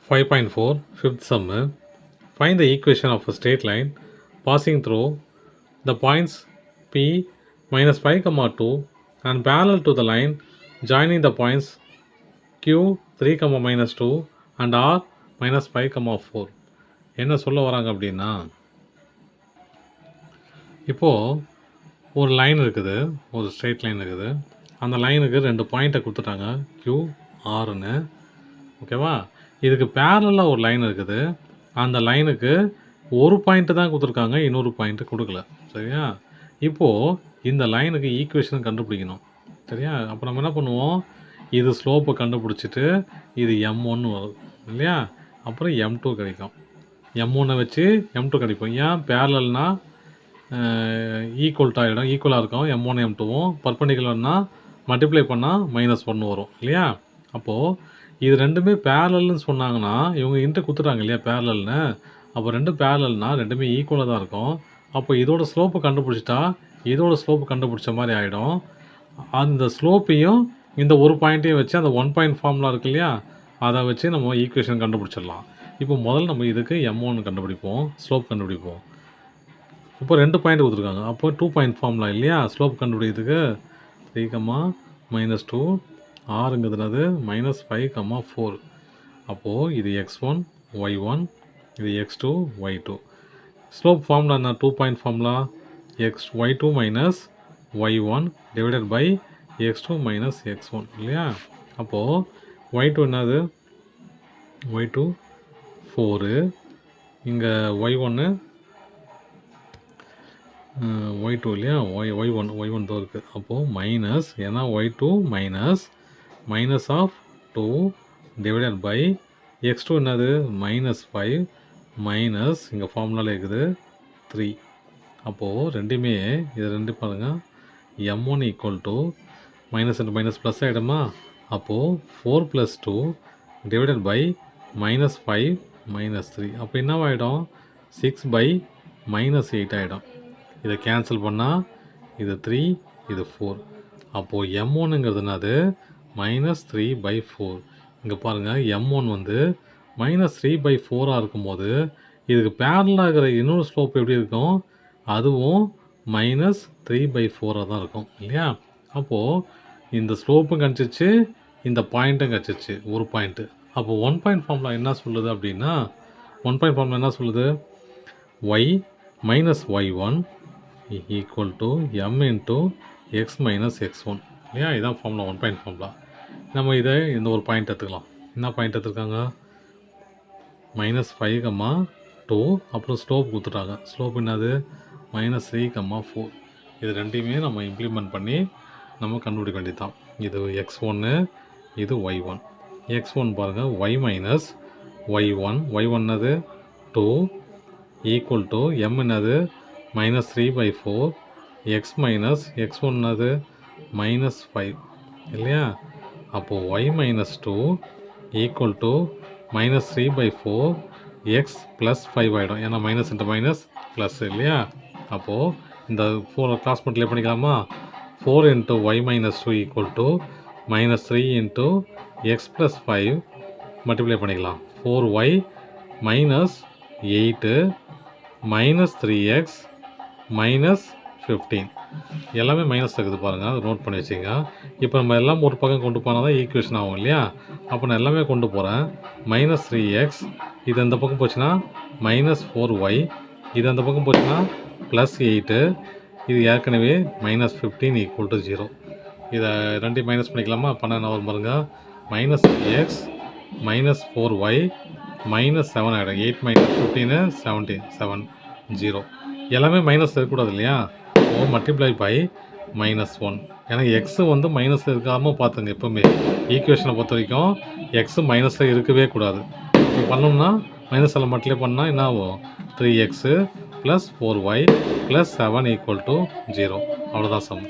5.4 fifth sum. Find the equation of a straight line passing through the points P minus 5, 2 and parallel to the line joining the points Q 3, minus 2 and R minus 5, 4. என்ன சொல்ல வராங்க அப்படின்னா, இப்போது ஒரு line இருக்குது, ஒரு straight line இருக்குது. அந்த லைனுக்கு 2 பாயிண்ட்டை கொடுத்துட்டாங்க, Q Rன்னு. ஓகேவா? இதுக்கு பேரலாக ஒரு லைன் இருக்குது. அந்த லைனுக்கு ஒரு பாயிண்ட்டு தான் கொடுத்துருக்காங்க, இன்னொரு பாயிண்ட்டு கொடுக்கல. சரியா? இப்போது இந்த லைனுக்கு ஈக்குவேஷன் கண்டுபிடிக்கணும். சரியா? அப்போ நம்ம என்ன பண்ணுவோம், இது ஸ்லோப்பை கண்டுபிடிச்சிட்டு இது M1 வரும் இல்லையா, அப்புறம் M2 கிடைக்கும். M1 வச்சு M2 கிடைக்கும். ஏன் பேரலல்னா ஈக்குவலாக இருக்கும். M1 M2வும் பர்பண்டிகுலர்னா மல்டிப்ளை பண்ணால் -1 வரும் இல்லையா. அப்போது இது ரெண்டுமே பேரலல்னு சொன்னாங்கன்னா, இவங்க இன்ட்டு கொடுத்துட்டாங்க இல்லையா பேரலல்னு. அப்போ 2 பேரலல்னா ரெண்டுமே ஈக்குவலாக தான் இருக்கும். அப்போ இதோட ஸ்லோப்பை கண்டுபிடிச்சிட்டா இதோட ஸ்லோப்பு கண்டுபிடிச்ச மாதிரி ஆகிடும். அந்த ஸ்லோப்பையும் இந்த ஒரு பாயிண்ட்டையும் வச்சு அந்த 1 பாயிண்ட் ஃபார்முலா இருக்கு இல்லையா, அதை வச்சு நம்ம ஈக்குவேஷன் கண்டுபிடிச்சிடலாம். இப்போ முதல்ல நம்ம இதுக்கு M1 கண்டுபிடிப்போம், ஸ்லோப் கண்டுபிடிப்போம். இப்போ 2 பாயிண்ட் கொடுத்துருக்காங்க, அப்போ 2 பாயிண்ட் ஃபார்முலா இல்லையா ஸ்லோப் கண்டுபிடிக்கிறதுக்கு. 3, -2 ஆறுங்கிறதுனது -5, 4. அப்போது இது x1 y1, இது x2 y2. ஸ்லோப் ஃபார்முலா என்ன? 2 point formula y2 minus y1 divided by x2 minus x1 இல்லையா. அப்போது y2 என்னது? y2 4, இங்கே y1 y2 இல்லையா, y1 தான் இருக்குது. அப்போது மைனஸ், ஏன்னா y2 minus of 2 divided by x2 என்னது? -5 மைனஸ் இங்கே ஃபார்முலாவில் இருக்குது 3. அப்போது ரெண்டுமே இது ரெண்டு பாருங்கள், M1 equal to minus into minus plus ஆகிடுமா. அப்போது 4 + 2 டிவைடட் பை -5 -3. அப்போ என்னவாகிடும்? 6/-8 ஆகிடும். இதை கேன்சல் பண்ணால் இது 3, இது 4. அப்போது M1ங்கிறதுனாது -3/4. இங்கே பாருங்கள், M1 வந்து -3/4 இருக்கும்போது இதுக்கு பேரலாக இருக்கிற இன்னொரு ஸ்லோப் எப்படி இருக்கும்? அதுவும் -3/4 தான் இருக்கும் இல்லையா. அப்போது இந்த ஸ்லோப்பும் கிடச்சிச்சு, இந்த பாயிண்ட்டும் கிடச்சிச்சு, ஒரு பாயிண்ட்டு. அப்போது 1 பாயிண்ட் ஃபார்முலா என்ன சொல்லுது அப்படின்னா, 1 பாயிண்ட் ஃபார்முலா என்ன சொல்லுது? y minus y1 equal to m into x minus x1 இல்லையா. இதுதான் ஃபார்முலா, 1 பாயிண்ட் ஃபார்முலா. நம்ம இதை இந்த ஒரு பாயிண்ட் எடுத்துக்கலாம். என்ன பாயிண்ட் எடுத்துருக்காங்க? -5, 2 அப்புறம் ஸ்லோப் கொடுத்துட்டாங்க. ஸ்லோப் என்னது? -3, 4. இது ரெண்டையுமே நம்ம இம்ப்ளிமெண்ட் பண்ணி நம்ம கண்டுபிடிக்க வேண்டியது தான். இது x1, இது y1. x1 பாருங்கள், y minus y1 என்னது? 2 ஈக்குவல் டு m என்னது? -3/4 x minus x1 என்னது? -5 இல்லையா. அப்போது y minus 2 equal to -3/4 x + 5 ஆகிடும். ஏன்னா மைனஸ் இன்ட்டு மைனஸ் ப்ளஸ் இல்லையா. அப்போது இந்த 4 கிளாஸ் மல்டிப்ளை பண்ணிக்கலாமா. 4 × y minus 2 equal to -3 × x + 5 multiply பண்ணிக்கலாம். 4y -8 -3x -15 எல்லாமே மைனஸ் இருக்குது பாருங்கள், அதை நோட் பண்ணி வச்சுங்க. இப்போ நம்ம எல்லாம் ஒரு பக்கம் கொண்டு போனால் தான் ஈக்குவேஷன் ஆகும் இல்லையா. அப்போ நான் எல்லாமே கொண்டு போகிறேன். -3x இது அந்த பக்கம் போச்சுன்னா -4y, இது அந்த பக்கம் போச்சுன்னா +8, இது ஏற்கனவே -15 ஈக்குவல் டு 0. இதை ரெண்டையும் மைனஸ் பண்ணிக்கலாமா. பண்ண என்ன வரும் பாருங்க, -3x -4y -7 ஆகிடும். 8 - 15 17 7 0. எல்லாமே மைனஸ் இருக்கக்கூடாது இல்லையா. ஓ மல்டிப்ளை பை -1. ஏன்னா எக்ஸு வந்து மைனஸ் இருக்காமல் பார்த்துங்க. எப்போவுமே ஈக்குவேஷனை பொறுத்த வரைக்கும் எக்ஸு மைனஸில் இருக்கவே கூடாது. இப்போ பண்ணோம்னா மைனஸில் மல்டிப்ளை பண்ணால் என்ன ஆகும்? 3x + 4y + 7 = 0. அவ்வளோதான் சம்.